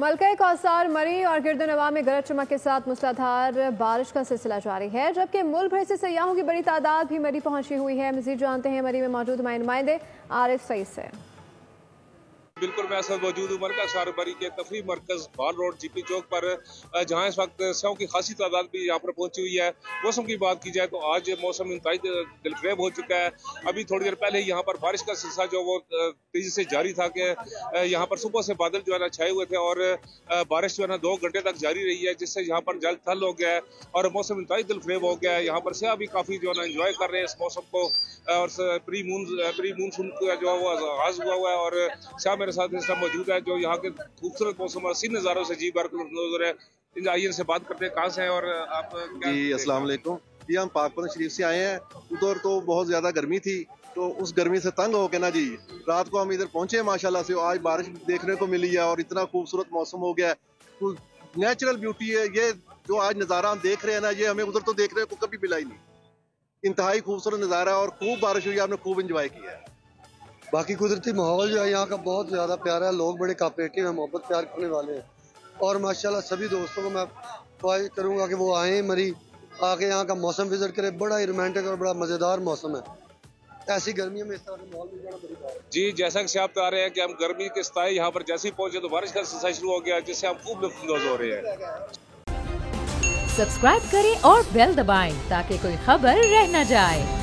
मलका कौसार, मरी और गिरदनवा में गरज चमक के साथ मूसलाधार बारिश का सिलसिला जारी है, जबकि मुल्क भर से सयाहों की बड़ी तादाद भी मरी पहुंची हुई है। मजीद जानते हैं मरी में मौजूद हमारे नुमाइंदे आरिफ सईद से। बिल्कुल मैं इस वक्त मौजूद हूँ मलका कौसार मरी के तफरी मरकज बाल रोड जीपी चौक पर, जहाँ इस वक्त सयाहों की खासी तादाद भी यहाँ पर पहुंची हुई है। मौसम की बात की जाए तो आज मौसम इंतहाई दिलफरेब हो चुका है। अभी थोड़ी देर पहले यहाँ पर बारिश का सिलसिला जो वो तेजी से जारी था कि यहाँ पर सुबह से बादल जो है ना छाए हुए थे और बारिश जो है ना 2 घंटे तक जारी रही है, जिससे यहाँ पर जल थल हो गया है और मौसम इंतहाई दिलफरेब हो गया है। यहाँ पर सयाह भी काफी जो है ना एंजॉय कर रहे हैं इस मौसम को और प्री मूनसून का जो है वो आगाज हुआ है और सयाह मेरे साथ इस टाइम मौजूद है जो यहाँ के खूबसूरत मौसम और सीन नज़ारों से जी भर नजर है। आइए इनसे बात करते हैं कहाँ से हैं और आप जी अस्सलाम वालेकुम। जी हम पाकपुर शरीफ से आए हैं। उधर तो बहुत ज्यादा गर्मी थी, तो उस गर्मी से तंग होके ना जी रात को हम इधर पहुंचे माशाल्लाह से। आज बारिश देखने को मिली है और इतना खूबसूरत मौसम हो गया है, तो नेचुरल ब्यूटी है ये जो आज नज़ारा हम देख रहे हैं ना, ये हमें उधर तो देखने को कभी मिला ही नहीं। इंतहाई खूबसूरत नज़ारा और खूब बारिश हुई, आपने खूब इंजॉय किया है। बाकी कुदरती माहौल जो है यहाँ का बहुत ज़्यादा प्यारा है, लोग बड़े कोऑपरेटिव हैं, मोहब्बत प्यार करने वाले हैं और माशाल्लाह सभी दोस्तों को मैं ख्वाहिश करूँगा कि वो आएँ मरी, आके यहाँ का मौसम विजिट करें। बड़ा ही रोमांटिक और बड़ा मज़ेदार मौसम है। ऐसी गर्मियों में इस तरह का माहौल भी बड़ा बड़ी बात है। जी जैसा कि आप बता रहे हैं कि हम गर्मी के सताए यहाँ पर जैसे ही पहुंचे तो बारिश का सिलसिला शुरू हो गया, जिससे हम खूब लुत्फ़अंदोज़ हो रहे हैं। सब्सक्राइब करें और बेल दबाएं ताकि कोई खबर रह न जाए।